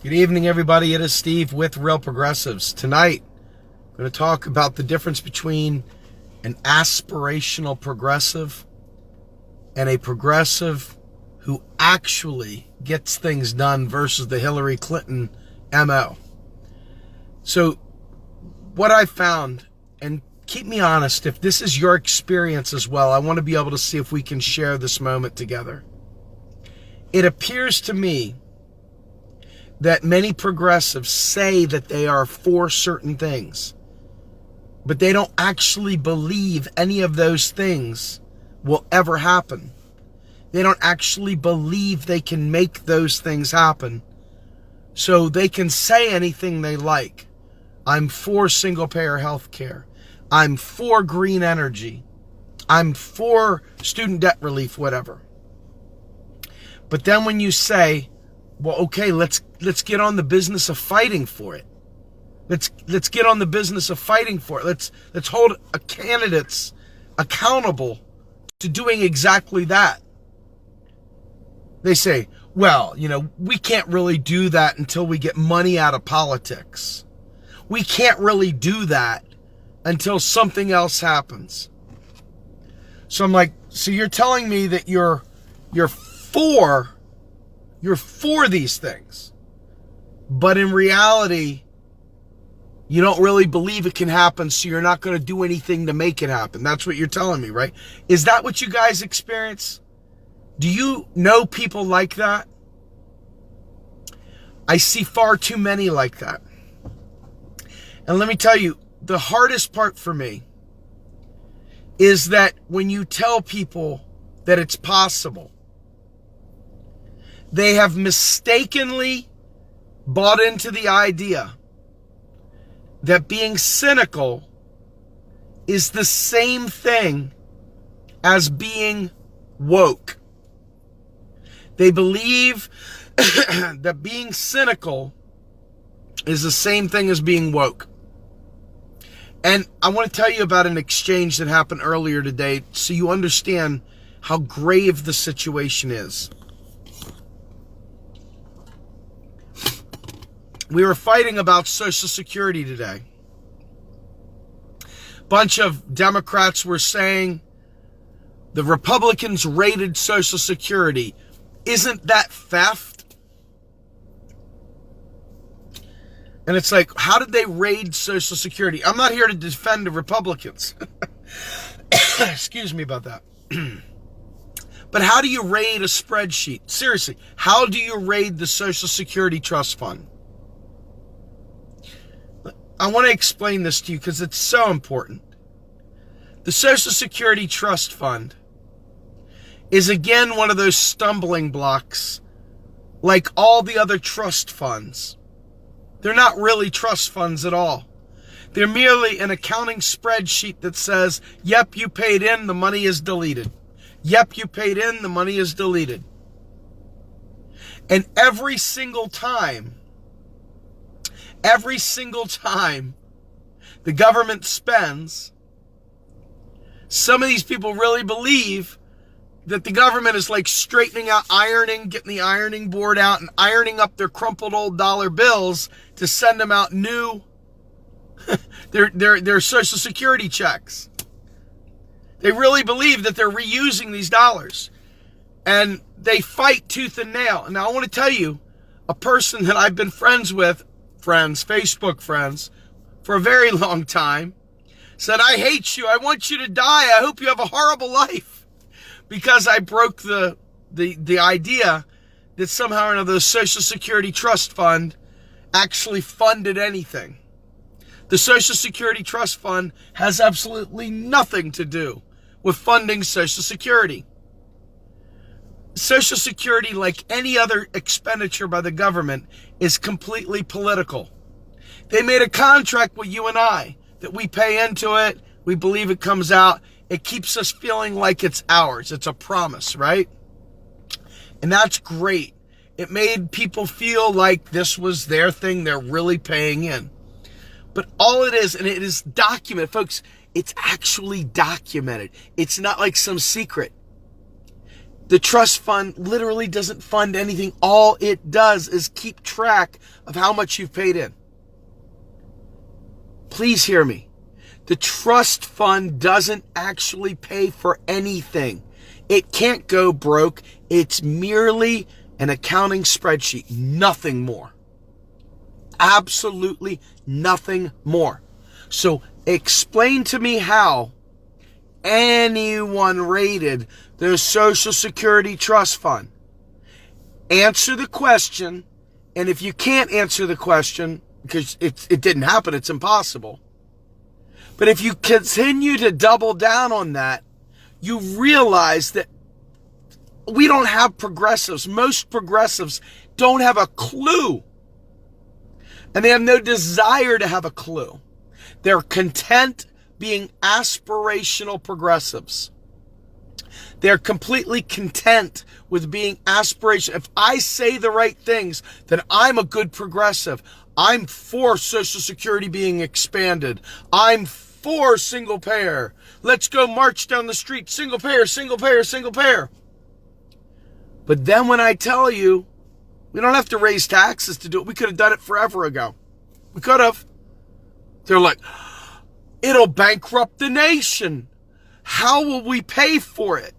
Good evening, everybody. It is Steve with Real Progressives. Tonight, I'm going to talk about the difference between an aspirational progressive and a progressive who actually gets things done versus the Hillary Clinton MO. So, what I found, and keep me honest, if this is your experience as well, I want to be able to see if we can share this moment together. It appears to me that many progressives say that they are for certain things, but they don't actually believe any of those things will ever happen. They don't actually believe they can make those things happen. So they can say anything they like. I'm for single-payer health care. I'm for green energy. I'm for student debt relief, whatever. But then when you say, well, okay, let's get on the business of fighting for it. Let's get on the business of fighting for it. Let's hold candidates accountable to doing exactly that. They say, well, we can't really do that until we get money out of politics. We can't really do that until something else happens. So I'm like, so you're telling me that you're for these things, but in reality, you don't really believe it can happen, so you're not going to do anything to make it happen. That's what you're telling me, right? Is that what you guys experience? Do you know people like that? I see far too many like that. And let me tell you, the hardest part for me is that when you tell people that it's possible, they have mistakenly bought into the idea that being cynical is the same thing as being woke. They believe that being cynical is the same thing as being woke. And I want to tell you about an exchange that happened earlier today so you understand how grave the situation is. We were fighting about Social Security today. Bunch of Democrats were saying the Republicans raided Social Security. Isn't that theft? And it's like, how did they raid Social Security? I'm not here to defend the Republicans. Excuse me about that. But how do you raid a spreadsheet? Seriously, how do you raid the Social Security Trust Fund? I want to explain this to you because it's so important. The Social Security Trust Fund is again one of those stumbling blocks like all the other trust funds. They're not really trust funds at all. They're merely an accounting spreadsheet that says, yep, you paid in, the money is deleted. Yep, you paid in, the money is deleted. And every single time the government spends, some of these people really believe that the government is like straightening out, ironing, getting the ironing board out and ironing up their crumpled old dollar bills to send them out new, their Social Security checks. They really believe that they're reusing these dollars. And they fight tooth and nail. And now I want to tell you, a person that I've been Facebook friends, for a very long time, said, I hate you. I want you to die. I hope you have a horrible life. Because I broke the idea that somehow or another the Social Security Trust Fund actually funded anything. The Social Security Trust Fund has absolutely nothing to do with funding Social Security. Social Security, like any other expenditure by the government, is completely political. They made a contract with you and I that we pay into it. We believe it comes out. It keeps us feeling like it's ours. It's a promise, right? And that's great. It made people feel like this was their thing. They're really paying in. But all it is, and it is documented, folks, it's actually documented. It's not like some secret. The trust fund literally doesn't fund anything. All it does is keep track of how much you've paid in. Please hear me. The trust fund doesn't actually pay for anything. It can't go broke. It's merely an accounting spreadsheet. Nothing more. Absolutely nothing more. So explain to me how anyone raided the Social Security Trust Fund. Answer the question, and if you can't answer the question, because it didn't happen, it's impossible. But if you continue to double down on that, you realize that we don't have progressives. Most progressives don't have a clue. And they have no desire to have a clue. They're content being aspirational progressives. They're completely content with being aspirational. If I say the right things, then I'm a good progressive. I'm for Social Security being expanded. I'm for single payer. Let's go march down the street. Single payer, single payer, single payer. But then when I tell you, we don't have to raise taxes to do it. We could have done it forever ago. We could have. They're like, it'll bankrupt the nation. How will we pay for it?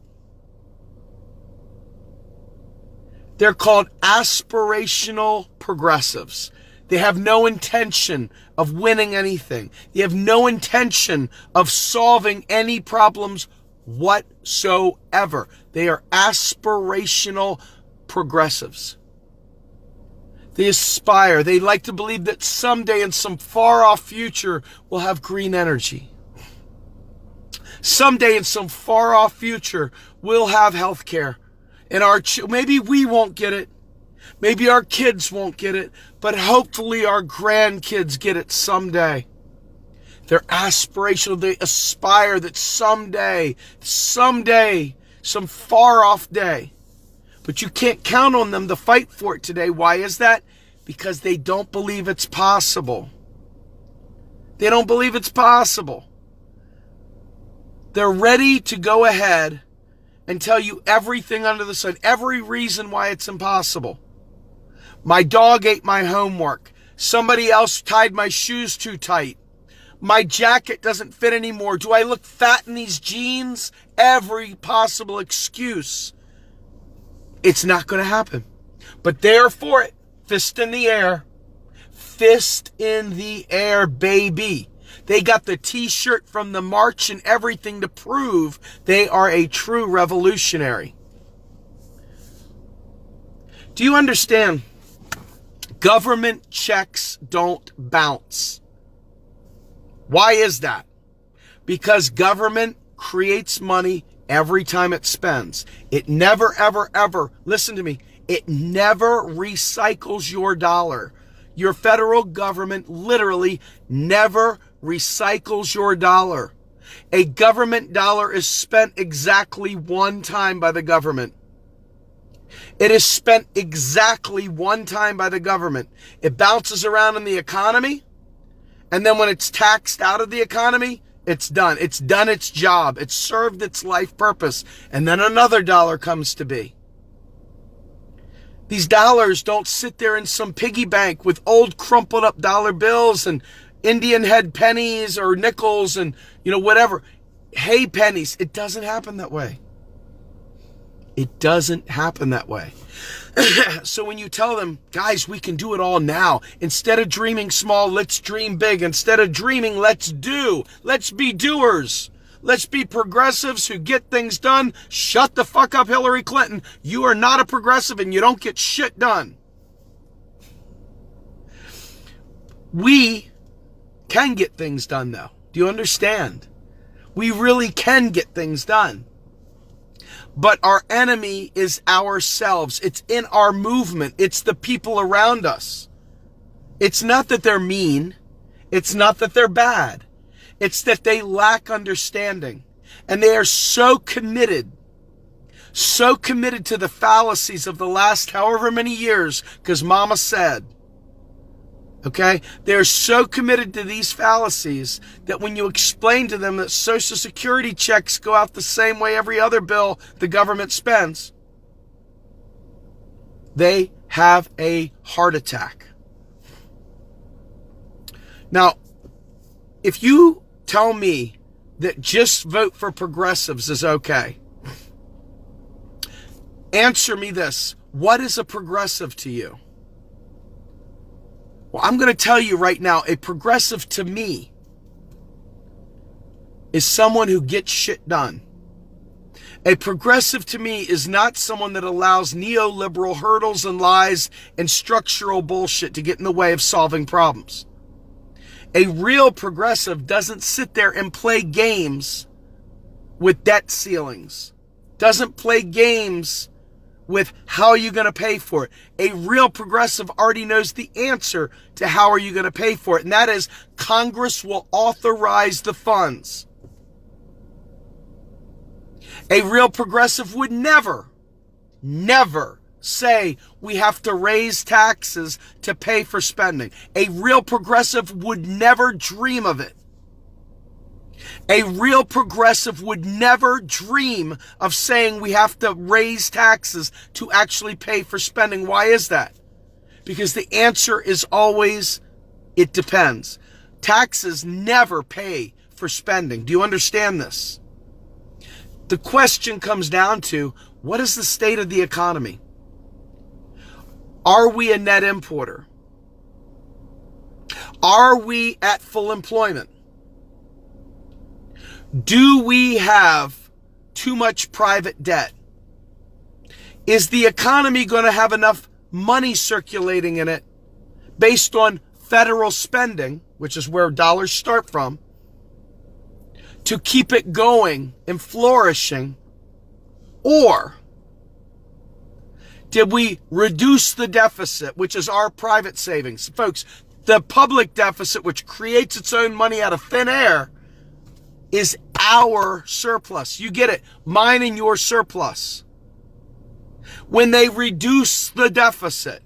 They're called aspirational progressives. They have no intention of winning anything. They have no intention of solving any problems whatsoever. They are aspirational progressives. They aspire. They like to believe that someday in some far-off future we'll have green energy. Someday in some far-off future we'll have health care. And maybe we won't get it. Maybe our kids won't get it. But hopefully our grandkids get it someday. They're aspirational. They aspire that someday, some far-off day. But you can't count on them to fight for it today. Why is that? Because they don't believe it's possible. They don't believe it's possible. They're ready to go ahead and tell you everything under the sun, every reason why it's impossible. My dog ate my homework. Somebody else tied my shoes too tight. My jacket doesn't fit anymore. Do I look fat in these jeans? Every possible excuse. It's not going to happen. But they're for it. Fist in the air. Fist in the air, baby. They got the t-shirt from the march and everything to prove they are a true revolutionary. Do you understand? Government checks don't bounce. Why is that? Because government creates money every time it spends. It never, ever, ever, listen to me, it never recycles your dollar. Your federal government literally never recycles your dollar. A government dollar is spent exactly one time by the government. It is spent exactly one time by the government. It bounces around in the economy, and then when it's taxed out of the economy, it's done. It's done its job. It's served its life purpose, and then another dollar comes to be. These dollars don't sit there in some piggy bank with old crumpled up dollar bills and Indian head pennies or nickels and, whatever. Hay pennies. It doesn't happen that way. It doesn't happen that way. So when you tell them, guys, we can do it all now. Instead of dreaming small, let's dream big. Instead of dreaming, let's do. Let's be doers. Let's be progressives who get things done. Shut the fuck up, Hillary Clinton. You are not a progressive and you don't get shit done. We can get things done, though. Do you understand? We really can get things done. But our enemy is ourselves. It's in our movement. It's the people around us. It's not that they're mean. It's not that they're bad. It's that they lack understanding. And they are so committed to the fallacies of the last however many years, because Mama said, okay? They're so committed to these fallacies that when you explain to them that Social Security checks go out the same way every other bill the government spends, they have a heart attack. Now, if you tell me that just vote for progressives is okay, answer me this. What is a progressive to you? Well, I'm going to tell you right now, a progressive to me is someone who gets shit done. A progressive to me is not someone that allows neoliberal hurdles and lies and structural bullshit to get in the way of solving problems. A real progressive doesn't sit there and play games with debt ceilings, doesn't play games with how are you going to pay for it. A real progressive already knows the answer to how are you going to pay for it, and that is Congress will authorize the funds. A real progressive would never say we have to raise taxes to pay for spending. A real progressive would never dream of it. A real progressive would never dream of saying we have to raise taxes to actually pay for spending. Why is that? Because the answer is always, it depends. Taxes never pay for spending. Do you understand this? The question comes down to, what is the state of the economy? Are we a net importer? Are we at full employment? Do we have too much private debt? Is the economy going to have enough money circulating in it based on federal spending, which is where dollars start from, to keep it going and flourishing? Or did we reduce the deficit, which is our private savings? Folks, the public deficit, which creates its own money out of thin air, is our surplus. You get it? Mine and your surplus. When they reduce the deficit,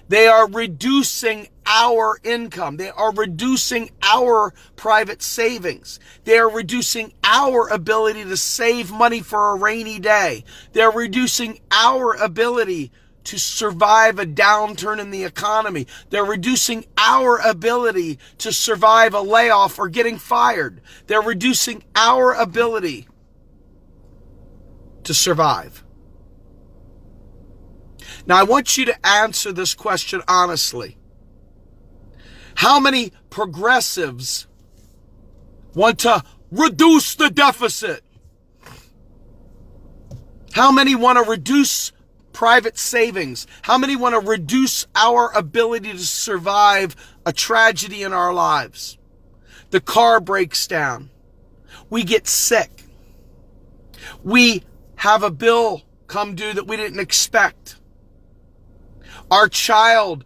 they are reducing our income. They are reducing our private savings. They are reducing our ability to save money for a rainy day. They're reducing our ability to survive a downturn in the economy. They're reducing our ability to survive a layoff or getting fired. They're reducing our ability to survive. Now, I want you to answer this question honestly. How many progressives want to reduce the deficit? How many want to reduce private savings? How many want to reduce our ability to survive a tragedy in our lives? The car breaks down. We get sick. We have a bill come due that we didn't expect. Our child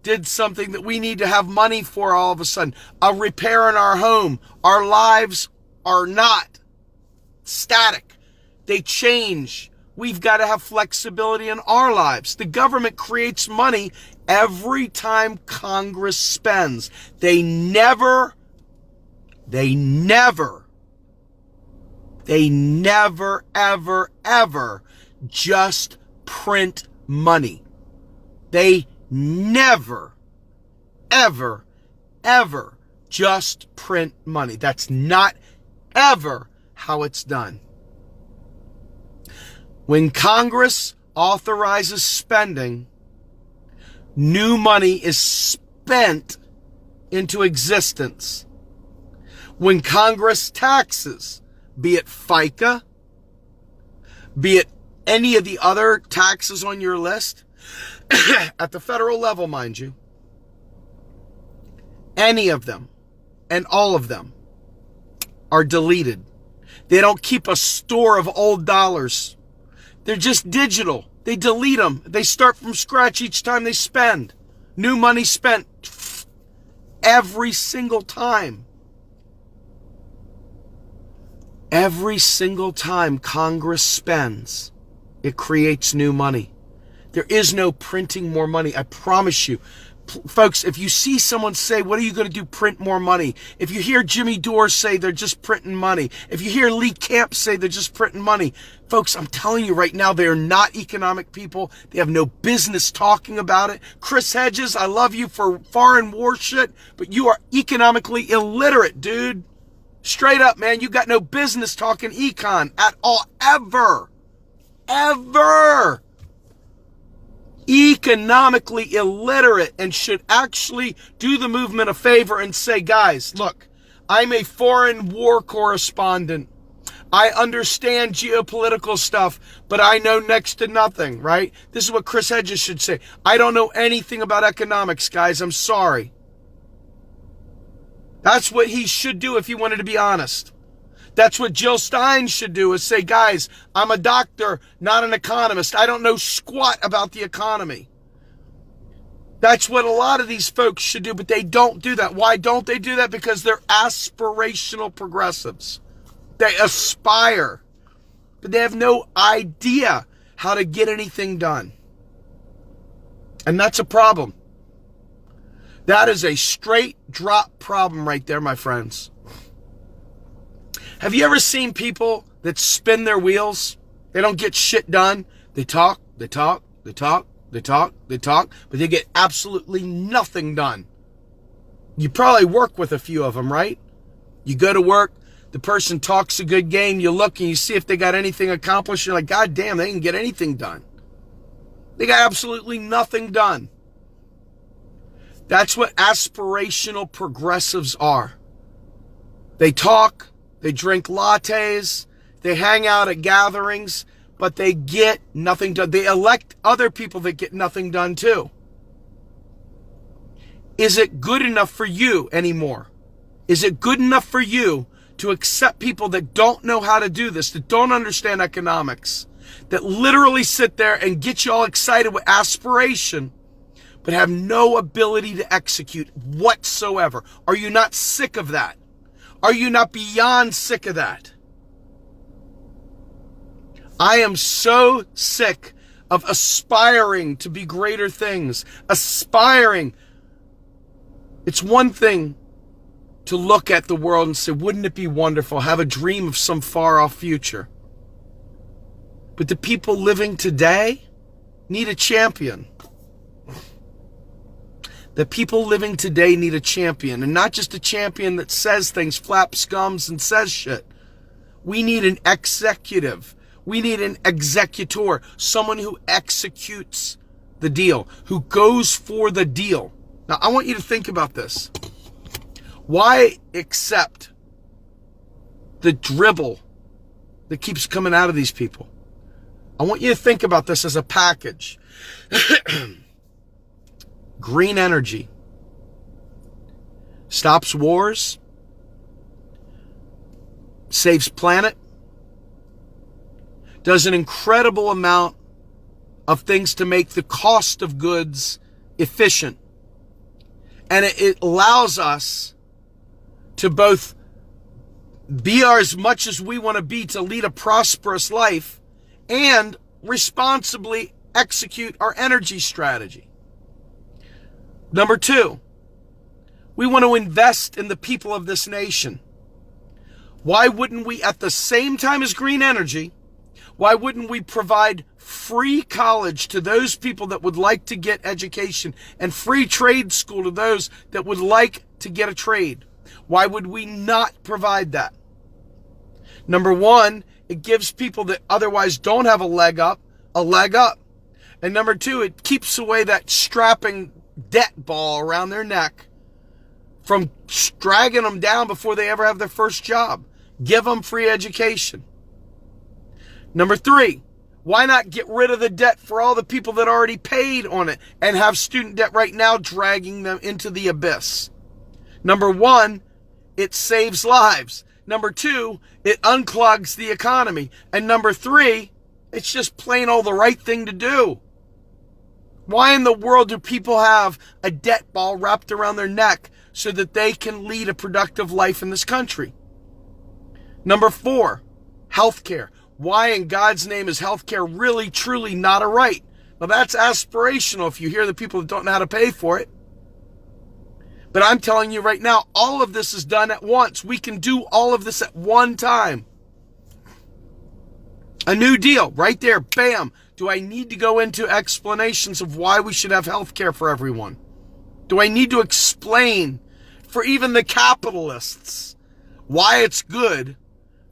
did something that we need to have money for all of a sudden. A repair in our home. Our lives are not static. They change. We've got to have flexibility in our lives. The government creates money every time Congress spends. They never, ever just print money. They never, ever just print money. That's not ever how it's done. When Congress authorizes spending, new money is spent into existence. When Congress taxes, be it FICA, be it any of the other taxes on your list, at the federal level, mind you, any of them and all of them are deleted. They don't keep a store of old dollars. They're just digital. They delete them. They start from scratch each time they spend. New money spent every single time. Every single time Congress spends, it creates new money. There is no printing more money. I promise you, Folks, if you see someone say, what are you going to do? Print more money. If you hear Jimmy Dore say they're just printing money. If you hear Lee Camp say they're just printing money. Folks, I'm telling you right now, they are not economic people. They have no business talking about it. Chris Hedges, I love you for foreign war shit, but you are economically illiterate, dude. Straight up, man. You got no business talking econ at all, ever. Ever. Economically illiterate, and should actually do the movement a favor and say, guys, look, I'm a foreign war correspondent. I understand geopolitical stuff, but I know next to nothing, right? This is what Chris Hedges should say. I don't know anything about economics, guys. I'm sorry. That's what he should do if he wanted to be honest. That's what Jill Stein should do, is say, guys, I'm a doctor, not an economist. I don't know squat about the economy. That's what a lot of these folks should do, but they don't do that. Why don't they do that? Because they're aspirational progressives. They aspire, but they have no idea how to get anything done. And that's a problem. That is a straight drop problem right there, my friends. Have you ever seen people that spin their wheels? They don't get shit done. They talk, but they get absolutely nothing done. You probably work with a few of them, right? You go to work, the person talks a good game, you look and you see if they got anything accomplished. You're like, God damn, they didn't get anything done. They got absolutely nothing done. That's what aspirational progressives are. They talk, they drink lattes, they hang out at gatherings, but they get nothing done. They elect other people that get nothing done too. Is it good enough for you anymore? Is it good enough for you to accept people that don't know how to do this, that don't understand economics, that literally sit there and get you all excited with aspiration, but have no ability to execute whatsoever? Are you not sick of that? Are you not beyond sick of that? I am so sick of aspiring to be greater things. Aspiring. It's one thing to look at the world and say, wouldn't it be wonderful? Have a dream of some far off future. But the people living today need a champion. The people living today need a champion, and not just a champion that says things, flaps gums, and says shit. We need an executive. We need an executor, someone who executes the deal, who goes for the deal. Now, I want you to think about this. Why accept the dribble that keeps coming out of these people? I want you to think about this as a package. Green energy stops wars, saves planet, does an incredible amount of things to make the cost of goods efficient. And it allows us to both be as much as we want to be to lead a prosperous life and responsibly execute our energy strategy. Number two, we want to invest in the people of this nation. Why wouldn't we, at the same time as green energy, why wouldn't we provide free college to those people that would like to get education, and free trade school to those that would like to get a trade? Why would we not provide that? Number one, it gives people that otherwise don't have a leg up. And number two, it keeps away that strapping debt ball around their neck from dragging them down before they ever have their first job. Give them free education. Number three, why not get rid of the debt for all the people that already paid on it and have student debt right now dragging them into the abyss? Number one, it saves lives. Number two, it unclogs the economy. And number three, it's just plain all the right thing to do. Why in the world do people have a debt ball wrapped around their neck so that they can lead a productive life in this country? Number four, healthcare. Why in God's name is healthcare really, truly not a right? Now that's aspirational if you hear the people that don't know how to pay for it. But I'm telling you right now, all of this is done at once. We can do all of this at one time. A new deal right there. Bam. Do I need to go into explanations of why we should have health care for everyone? Do I need to explain for even the capitalists why it's good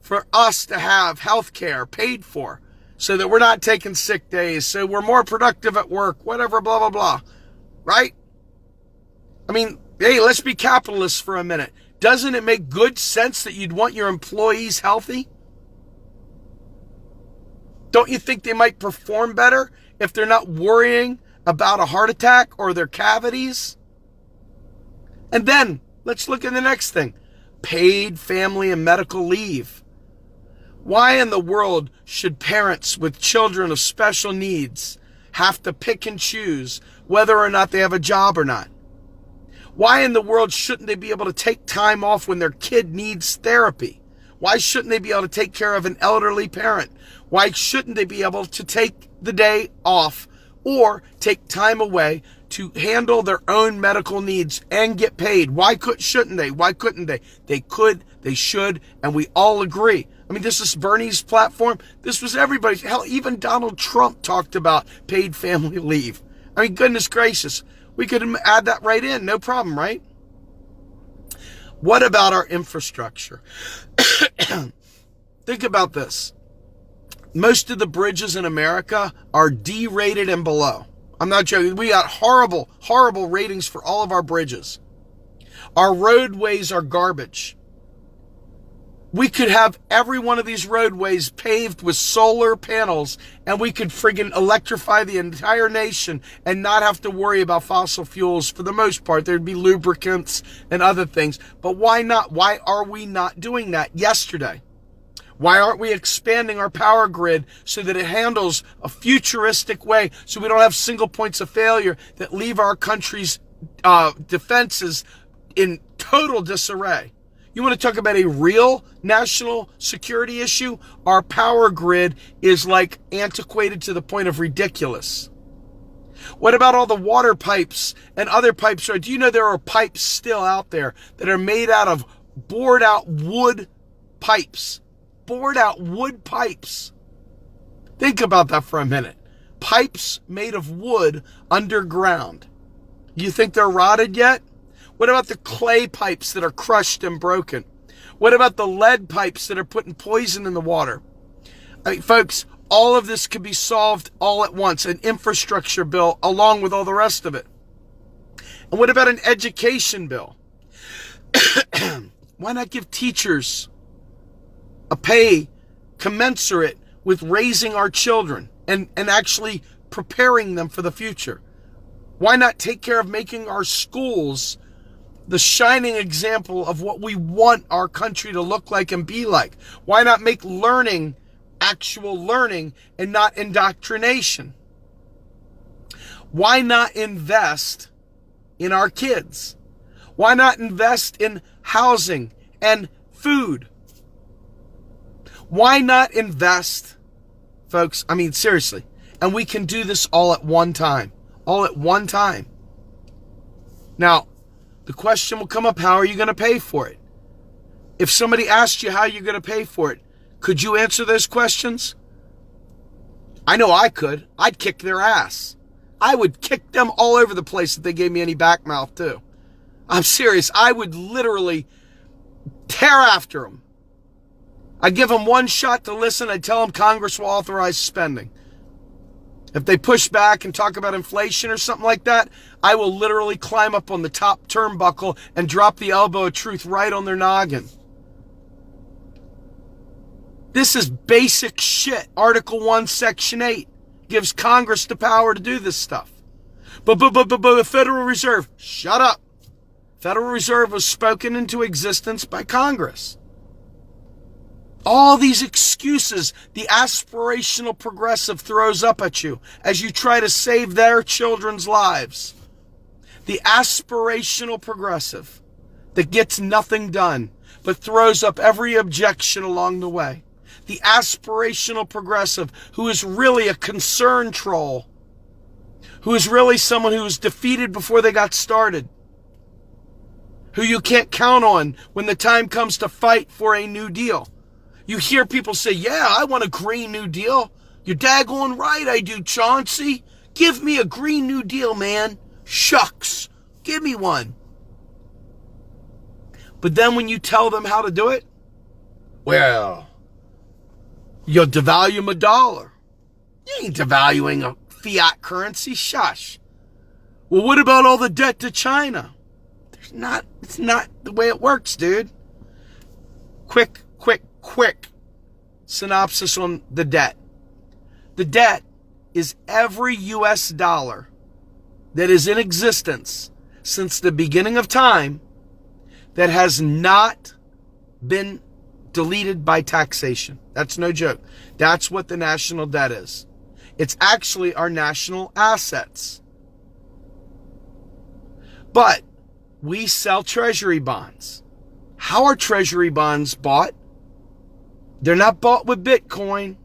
for us to have health care paid for so that we're not taking sick days, so we're more productive at work, whatever, blah, blah, blah. Right? I mean, hey, let's be capitalists for a minute. Doesn't it make good sense that you'd want your employees healthy? Don't you think they might perform better if they're not worrying about a heart attack or their cavities? And then, let's look at the next thing. Paid family and medical leave. Why in the world should parents with children of special needs have to pick and choose whether or not they have a job or not? Why in the world shouldn't they be able to take time off when their kid needs therapy? Why shouldn't they be able to take care of an elderly parent? Why shouldn't they be able to take the day off or take time away to handle their own medical needs and get paid? Shouldn't they? Why couldn't they? They could, they should, and we all agree. I mean, this is Bernie's platform. This was everybody's. Hell, even Donald Trump talked about paid family leave. I mean, goodness gracious. We could add that right in. No problem, right? What about our infrastructure? Think about this. Most of the bridges in America are D-rated and below. I'm not joking. We got horrible, horrible ratings for all of our bridges. Our roadways are garbage. We could have every one of these roadways paved with solar panels and we could friggin' electrify the entire nation and not have to worry about fossil fuels for the most part. There'd be lubricants and other things. But why not? Why are we not doing that yesterday? Why aren't we expanding our power grid so that it handles a futuristic way so we don't have single points of failure that leave our country's defenses in total disarray? You want to talk about a real national security issue? Our power grid is like antiquated to the point of ridiculous. What about all the water pipes and other pipes? Do you know there are pipes still out there that are made out of bored out wood pipes? Bored out wood pipes. Think about that for a minute. Pipes made of wood underground. You think they're rotted yet? What about the clay pipes that are crushed and broken? What about the lead pipes that are putting poison in the water? I mean, folks, all of this could be solved all at once. An infrastructure bill along with all the rest of it. And what about an education bill? Why not give teachers a pay commensurate with raising our children and actually preparing them for the future? Why not take care of making our schools the shining example of what we want our country to look like and be like? Why not make learning actual learning and not indoctrination? Why not invest in our kids? Why not invest in housing and food? Why not invest, folks? I mean, seriously. And we can do this all at one time. All at one time. Now, the question will come up, how are you going to pay for it? If somebody asked you how you're going to pay for it, could you answer those questions? I know I could. I'd kick their ass. I would kick them all over the place if they gave me any backmouth too. I'm serious. I would literally tear after them. I'd give them one shot to listen. I'd tell them Congress will authorize spending. If they push back and talk about inflation or something like that, I will literally climb up on the top turnbuckle and drop the elbow of truth right on their noggin. This is basic shit. Article 1, Section 8 gives Congress the power to do this stuff. But the Federal Reserve, shut up. Federal Reserve was spoken into existence by Congress. All these excuses the aspirational progressive throws up at you as you try to save their children's lives. The aspirational progressive that gets nothing done but throws up every objection along the way. The aspirational progressive who is really a concern troll, who is really someone who was defeated before they got started. who you can't count on when the time comes to fight for a New Deal. You hear people say, yeah, I want a Green New Deal. You're daggone right I do, Chauncey. Give me a Green New Deal, man. Shucks. Give me one. But then when you tell them how to do it, well, you'll devalue my dollar. You ain't devaluing a fiat currency. Shush. Well, what about all the debt to China? It's not the way it works, dude. Quick synopsis on the debt. The debt is every US dollar that is in existence since the beginning of time that has not been deleted by taxation. That's no joke. That's what the national debt is. It's actually our national assets. But we sell treasury bonds. How are treasury bonds bought? They're not bought with Bitcoin,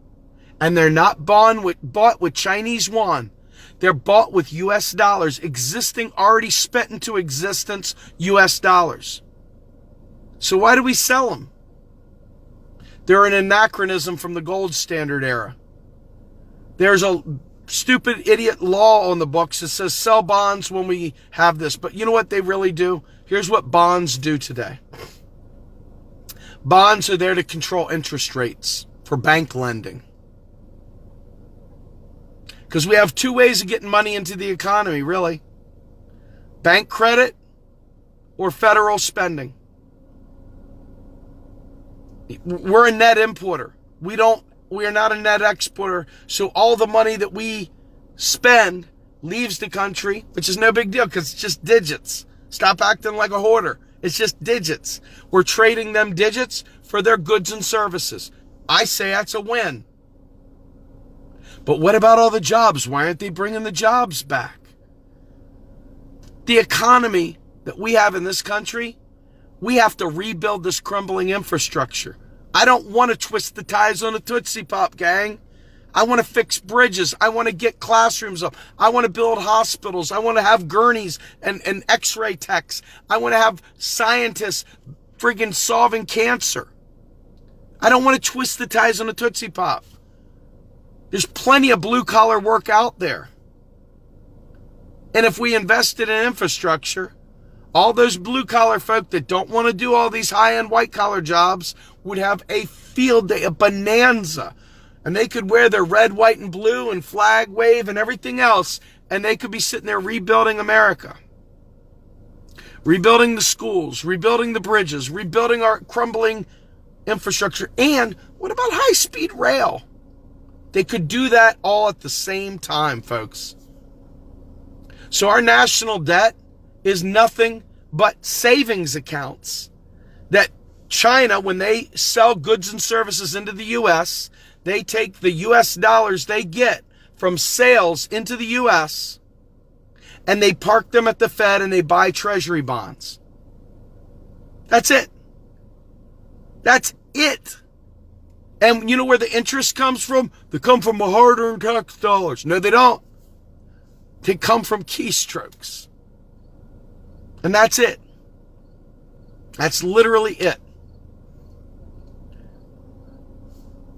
and they're not bought with Chinese yuan. They're bought with US dollars, existing, already spent into existence US dollars. So why do we sell them? They're an anachronism from the gold standard era. There's a stupid idiot law on the books that says sell bonds when we have this. But you know what they really do? Here's what bonds do today. Bonds are there to control interest rates for bank lending. Because we have two ways of getting money into the economy, really. Bank credit or federal spending. We're a net importer. We are not a net exporter. So all the money that we spend leaves the country, which is no big deal because it's just digits. Stop acting like a hoarder. It's just digits. We're trading them digits for their goods and services. I say that's a win. But what about all the jobs? Why aren't they bringing the jobs back? The economy that we have in this country, we have to rebuild this crumbling infrastructure. I don't want to twist the ties on a Tootsie Pop, gang. I want to fix bridges. I want to get classrooms up. I want to build hospitals. I want to have gurneys and x-ray techs. I want to have scientists friggin' solving cancer. I don't want to twist the ties on a Tootsie Pop. There's plenty of blue-collar work out there. And if we invested in infrastructure, all those blue-collar folk that don't want to do all these high-end white-collar jobs would have a field day, a bonanza. And they could wear their red, white, and blue and flag wave and everything else, and they could be sitting there rebuilding America. Rebuilding the schools, rebuilding the bridges, rebuilding our crumbling infrastructure. And what about high-speed rail? They could do that all at the same time, folks. So our national debt is nothing but savings accounts that China, when they sell goods and services into the U.S., they take the U.S. dollars they get from sales into the U.S. and they park them at the Fed and they buy treasury bonds. That's it. That's it. And you know where the interest comes from? They come from the hard-earned tax dollars. No, they don't. They come from keystrokes. And that's it. That's literally it.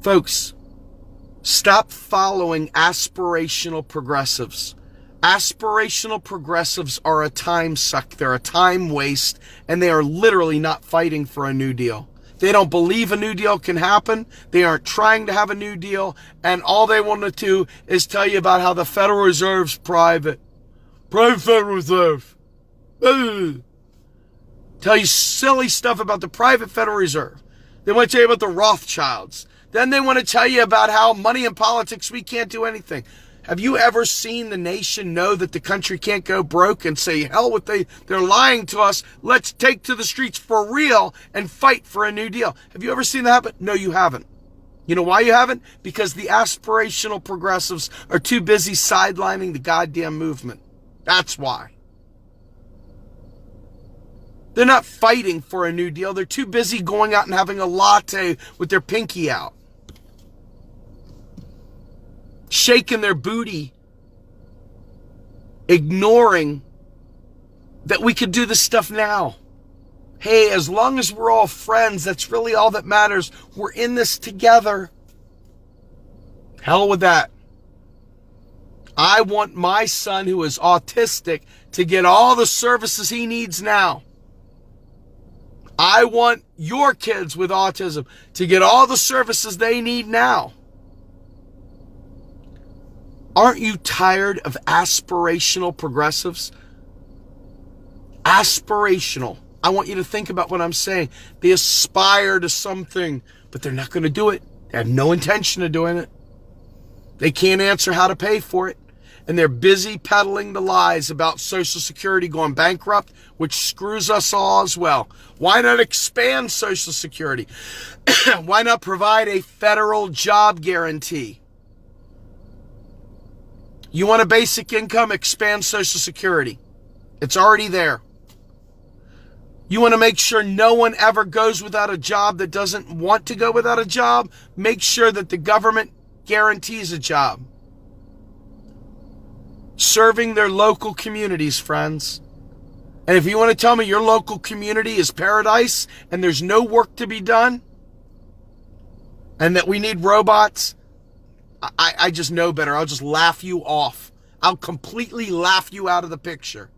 Folks, stop following aspirational progressives. Aspirational progressives are a time suck. They're a time waste, and they are literally not fighting for a New Deal. They don't believe a New Deal can happen. They aren't trying to have a New Deal, and all they want to do is tell you about how the Federal Reserve's private. Private Federal Reserve. Tell you silly stuff about the private Federal Reserve. They want to tell you about the Rothschilds. Then they want to tell you about how money and politics, we can't do anything. Have you ever seen the nation know that the country can't go broke and say, hell with they're lying to us. Let's take to the streets for real and fight for a New Deal. Have you ever seen that happen? No, you haven't. You know why you haven't? Because the aspirational progressives are too busy sidelining the goddamn movement. That's why. They're not fighting for a New Deal. They're too busy going out and having a latte with their pinky out. Shaking their booty, ignoring that we could do this stuff now. Hey, as long as we're all friends, that's really all that matters. We're in this together. Hell with that. I want my son who is autistic to get all the services he needs now. I want your kids with autism to get all the services they need now. Aren't you tired of aspirational progressives? Aspirational. I want you to think about what I'm saying. They aspire to something, but they're not going to do it. They have no intention of doing it. They can't answer how to pay for it. And they're busy peddling the lies about Social Security going bankrupt, which screws us all as well. Why not expand Social Security? Why not provide a federal job guarantee? You want a basic income? Expand Social Security. It's already there. You want to make sure no one ever goes without a job that doesn't want to go without a job? Make sure that the government guarantees a job. Serving their local communities, friends. And if you want to tell me your local community is paradise and there's no work to be done and that we need robots, I just know better. I'll just laugh you off. I'll completely laugh you out of the picture.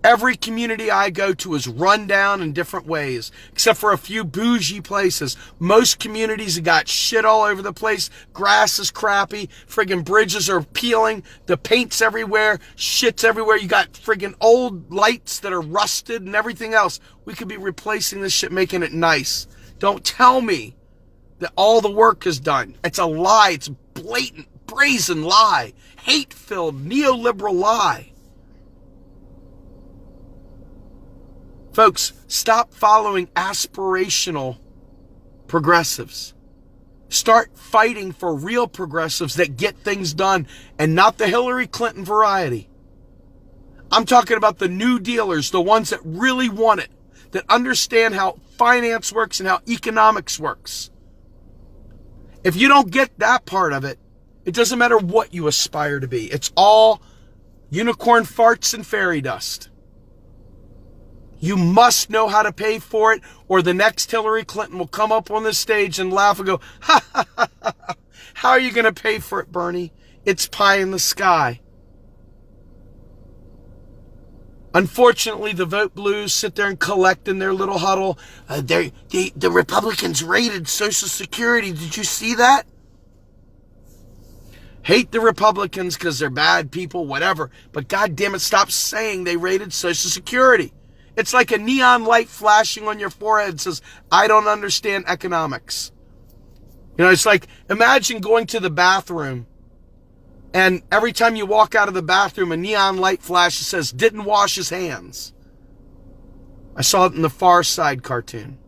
Every community I go to is run down in different ways, except for a few bougie places. Most communities have got shit all over the place. Grass is crappy. Friggin' bridges are peeling. The paint's everywhere. Shit's everywhere. You got friggin' old lights that are rusted and everything else. We could be replacing this shit, making it nice. Don't tell me that all the work is done. It's a lie. It's a blatant, brazen lie. Hate-filled, neoliberal lie. Folks, stop following aspirational progressives. Start fighting for real progressives that get things done and not the Hillary Clinton variety. I'm talking about the New Dealers, the ones that really want it, that understand how finance works and how economics works. If you don't get that part of it, it doesn't matter what you aspire to be. It's all unicorn farts and fairy dust. You must know how to pay for it, or the next Hillary Clinton will come up on this stage and laugh and go, ha, ha, ha, ha. How are you going to pay for it, Bernie? It's pie in the sky. Unfortunately, the vote blues sit there and collect in their little huddle. The Republicans raided Social Security. Did you see that? Hate the Republicans because they're bad people, whatever. But God damn it, stop saying they raided Social Security. It's like a neon light flashing on your forehead says, I don't understand economics. You know, it's like, imagine going to the bathroom and every time you walk out of the bathroom, a neon light flashes says, didn't wash his hands. I saw it in the Far Side cartoon.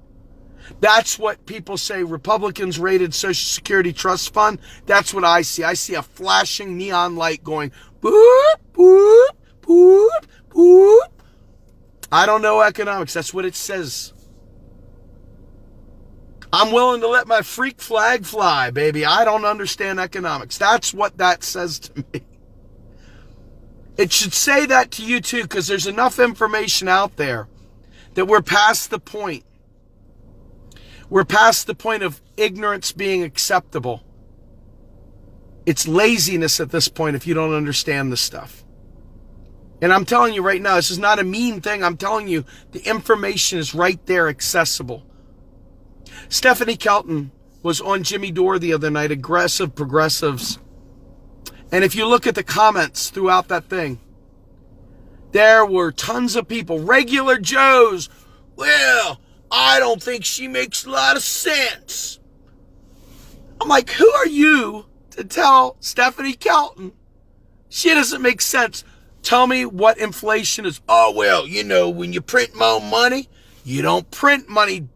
That's what people say Republicans raided Social Security Trust Fund. That's what I see. I see a flashing neon light going, boop, boop, boop, boop. I don't know economics. That's what it says. I'm willing to let my freak flag fly, baby. I don't understand economics. That's what that says to me. It should say that to you too, because there's enough information out there that we're past the point. We're past the point of ignorance being acceptable. It's laziness at this point if you don't understand this stuff. And I'm telling you right now, this is not a mean thing. I'm telling you, the information is right there, accessible. Stephanie Kelton was on Jimmy Dore the other night, aggressive progressives. And if you look at the comments throughout that thing, there were tons of people, regular Joes. Well, I don't think she makes a lot of sense. I'm like, who are you to tell Stephanie Kelton she doesn't make sense? Tell me what inflation is. Oh, well, you know, when you print more money, you don't print money.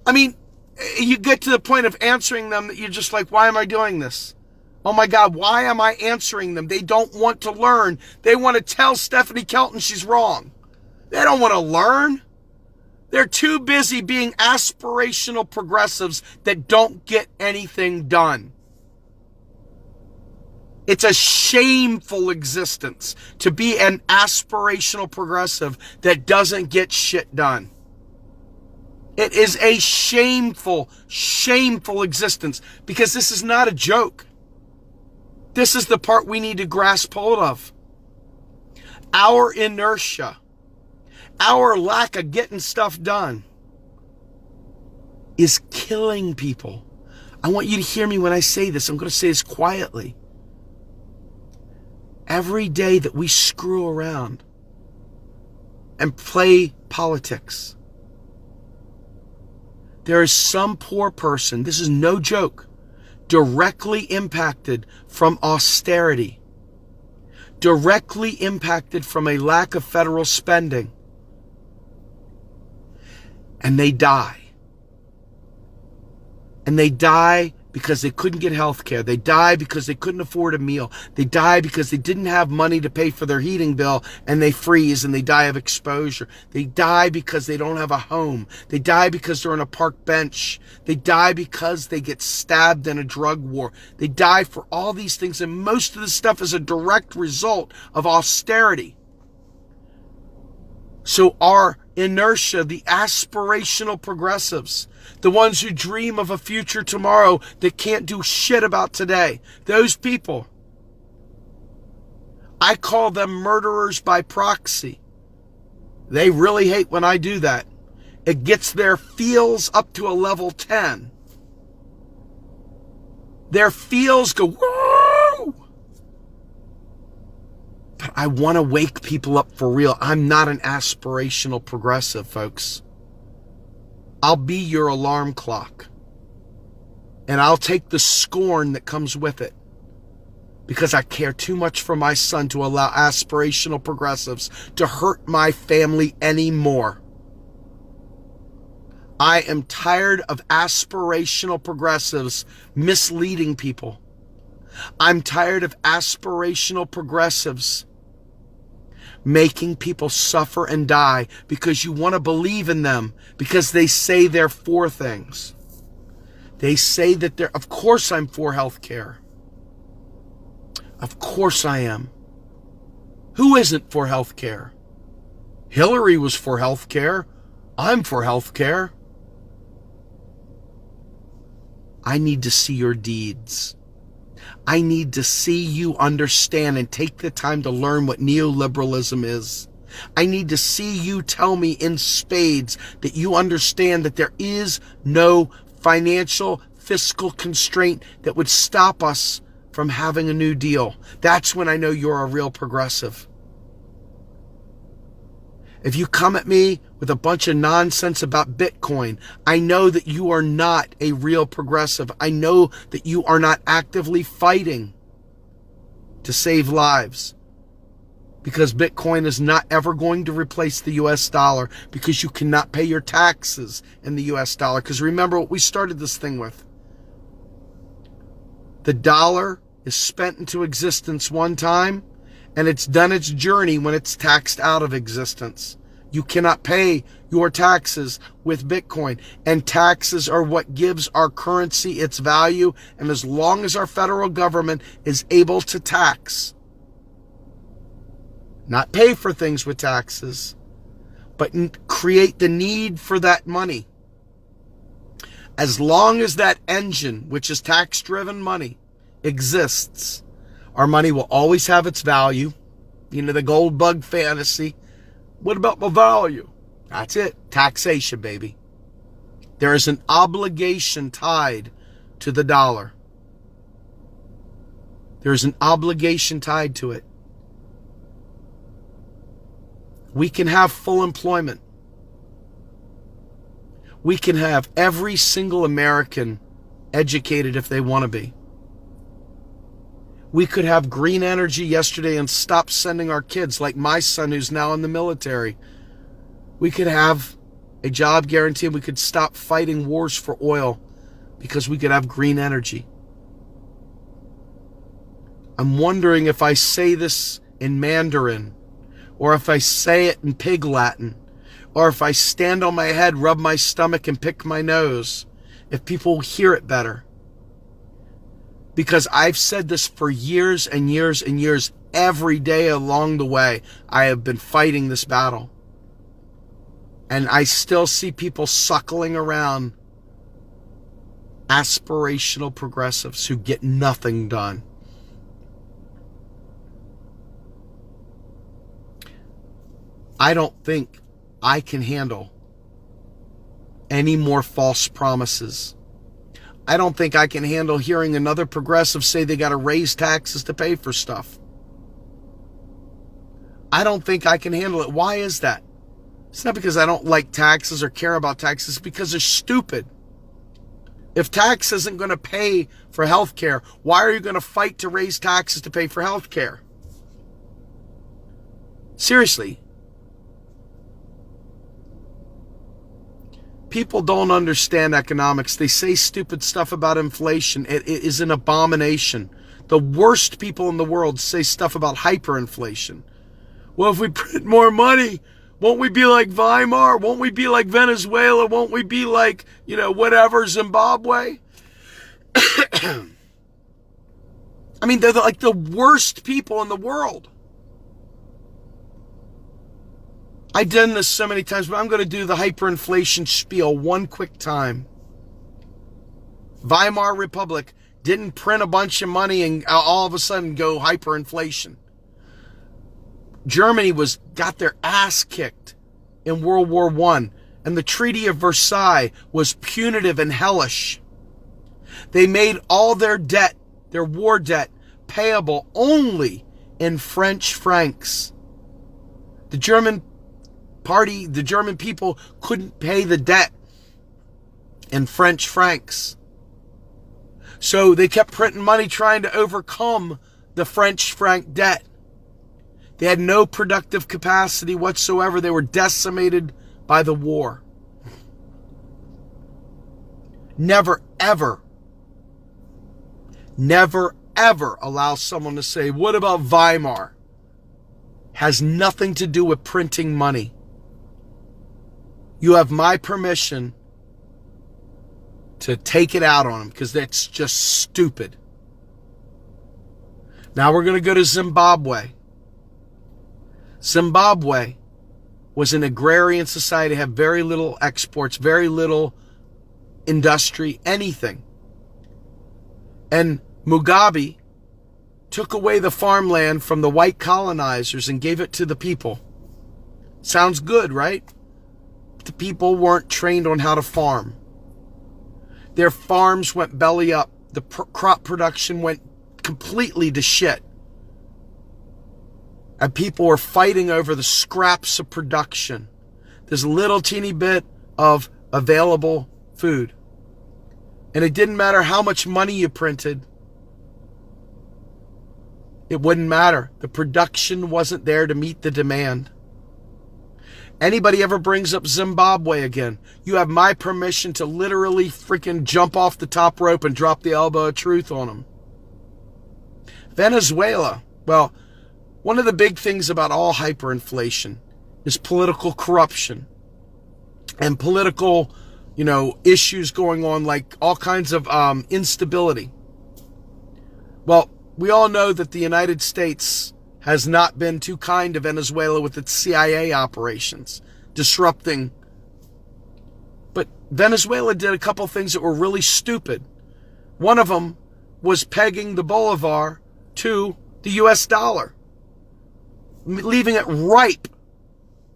I mean, you get to the point of answering them that you're just like, why am I doing this? Oh my God, why am I answering them? They don't want to learn. They want to tell Stephanie Kelton she's wrong. They don't want to learn. They're too busy being aspirational progressives that don't get anything done. It's a shameful existence to be an aspirational progressive that doesn't get shit done. It is a shameful, shameful existence, because this is not a joke. This is the part we need to grasp hold of. Our inertia, our lack of getting stuff done is killing people. I want you to hear me when I say this. I'm going to say this quietly. Every day that we screw around and play politics, there is some poor person, this is no joke, directly impacted from austerity, directly impacted from a lack of federal spending, and they die. And they die because they couldn't get health care. They die because they couldn't afford a meal. They die because they didn't have money to pay for their heating bill, and they freeze and they die of exposure. They die because they don't have a home. They die because they're on a park bench. They die because they get stabbed in a drug war. They die for all these things, and most of this stuff is a direct result of austerity. So our inertia, the aspirational progressives, the ones who dream of a future tomorrow that can't do shit about today, those people, I call them murderers by proxy. They really hate when I do that. It gets their feels up to a level 10. Their feels go, woo! But I want to wake people up for real. I'm not an aspirational progressive, folks. I'll be your alarm clock. And I'll take the scorn that comes with it, because I care too much for my son to allow aspirational progressives to hurt my family anymore. I am tired of aspirational progressives misleading people. I'm tired of aspirational progressives making people suffer and die because you want to believe in them, because they say they're for things. They say that they're, of course I'm for health care. Of course I am. Who isn't for health care? Hillary was for health care. I'm for health care. I need to see your deeds. I need to see you understand and take the time to learn what neoliberalism is. I need to see you tell me in spades that you understand that there is no financial fiscal constraint that would stop us from having a new deal. That's when I know you're a real progressive. If you come at me with a bunch of nonsense about Bitcoin, I know that you are not a real progressive. I know that you are not actively fighting to save lives, because Bitcoin is not ever going to replace the US dollar, because you cannot pay your taxes in the US dollar. Because remember what we started this thing with. The dollar is spent into existence one time, and it's done its journey when it's taxed out of existence. You cannot pay your taxes with Bitcoin, and taxes are what gives our currency its value. And as long as our federal government is able to tax, not pay for things with taxes, but create the need for that money, as long as that engine, which is tax-driven money, exists, our money will always have its value. You know, the gold bug fantasy. What about my value? That's it. Taxation, baby. There is an obligation tied to the dollar. There is an obligation tied to it. We can have full employment. We can have every single American educated if they want to be. We could have green energy yesterday and stop sending our kids, like my son who's now in the military. We could have a job guarantee, and we could stop fighting wars for oil because we could have green energy. I'm wondering if I say this in Mandarin, or if I say it in Pig Latin, or if I stand on my head, rub my stomach, and pick my nose, if people will hear it better. because I've said this for years and years and years. Every day along the way, I have been fighting this battle. And I still see people suckling around aspirational progressives who get nothing done. I don't think I can handle any more false promises. I don't think I can handle hearing another progressive say they got to raise taxes to pay for stuff. I don't think I can handle it. Why is that? It's not because I don't like taxes or care about taxes, it's because they're stupid. If tax isn't going to pay for health care, why are you going to fight to raise taxes to pay for health care? Seriously. People don't understand economics. They say stupid stuff about inflation. It is an abomination. The worst people in the world say stuff about hyperinflation. Well, if we print more money, won't we be like Weimar? Won't we be like Venezuela? Won't we be like, whatever, Zimbabwe? I mean, they're like the worst people in the world. I've done this so many times, but I'm going to do the hyperinflation spiel one quick time. Weimar Republic didn't print a bunch of money and all of a sudden go hyperinflation. Germany got their ass kicked in World War I, and the Treaty of Versailles was punitive and hellish. They made all their debt, their war debt, payable only in French francs. The German people couldn't pay the debt in French francs. So they kept printing money trying to overcome the French franc debt. They had no productive capacity whatsoever. They were decimated by the war. Never, ever allow someone to say, what about Weimar? Has nothing to do with printing money. You have my permission to take it out on them because that's just stupid. Now we're going to go to Zimbabwe. Zimbabwe was an agrarian society, had very little exports, very little industry, anything. And Mugabe took away the farmland from the white colonizers and gave it to the people. Sounds good, right? The people weren't trained on how to farm. Their farms went belly up. The crop production went completely to shit. And people were fighting over the scraps of production. This little teeny bit of available food. And it didn't matter how much money you printed. It wouldn't matter. The production wasn't there to meet the demand. Anybody ever brings up Zimbabwe again, you have my permission to literally freaking jump off the top rope and drop the elbow of truth on them. Venezuela, well, one of the big things about all hyperinflation is political corruption and political, issues going on, like all kinds of instability. Well, we all know that the United States has not been too kind to Venezuela with its CIA operations, disrupting. But Venezuela did a couple things that were really stupid. One of them was pegging the bolivar to the US dollar, leaving it ripe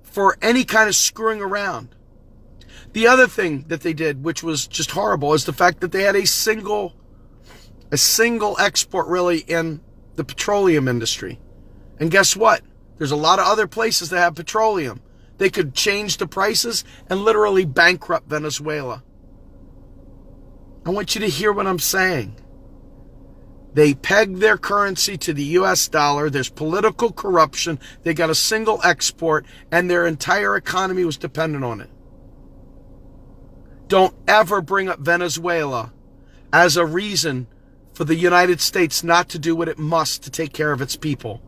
for any kind of screwing around. The other thing that they did, which was just horrible, is the fact that they had a single export really in the petroleum industry. And guess what? There's a lot of other places that have petroleum. They could change the prices and literally bankrupt Venezuela. I want you to hear what I'm saying. They pegged their currency to the US dollar. There's political corruption. They got a single export, and their entire economy was dependent on it. Don't ever bring up Venezuela as a reason for the United States not to do what it must to take care of its people.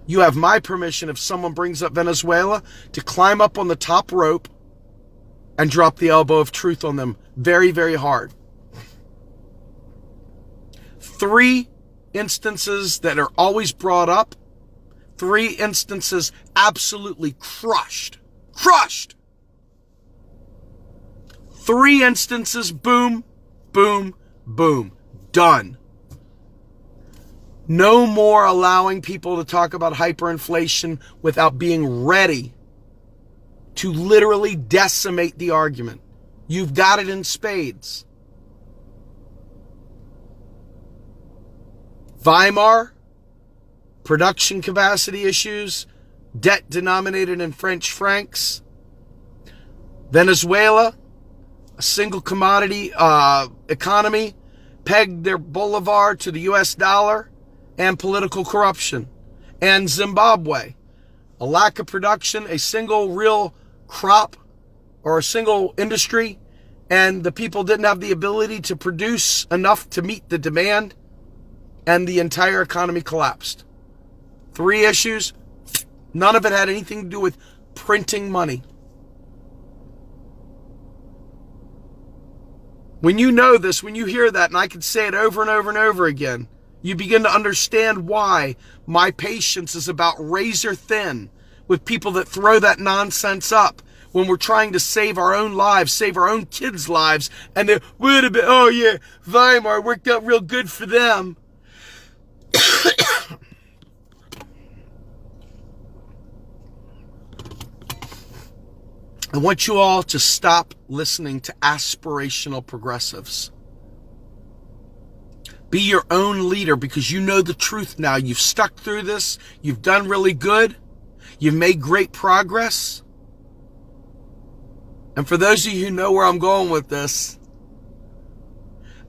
You have my permission, if someone brings up Venezuela, to climb up on the top rope and drop the elbow of truth on them very, very hard. 3 instances that are always brought up. 3 instances absolutely crushed. Crushed! 3 instances, boom, boom, boom. Done. No more allowing people to talk about hyperinflation without being ready to literally decimate the argument. You've got it in spades. Weimar, production capacity issues, debt denominated in French francs. Venezuela, a single commodity economy, pegged their bolivar to the US dollar, and political corruption. And Zimbabwe, a lack of production, a single real crop or a single industry, and the people didn't have the ability to produce enough to meet the demand, and the entire economy collapsed. 3 issues, none of it had anything to do with printing money. When you know this, when you hear that, and I could say it over and over and over again, you begin to understand why my patience is about razor thin with people that throw that nonsense up when we're trying to save our own lives, save our own kids' lives, and they're, wait a bit, oh yeah, Weimar worked out real good for them. I want you all to stop listening to aspirational progressives. Be your own leader because you know the truth now. You've stuck through this. You've done really good. You've made great progress. And for those of you who know where I'm going with this,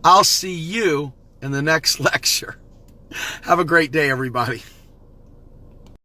I'll see you in the next lecture. Have a great day, everybody.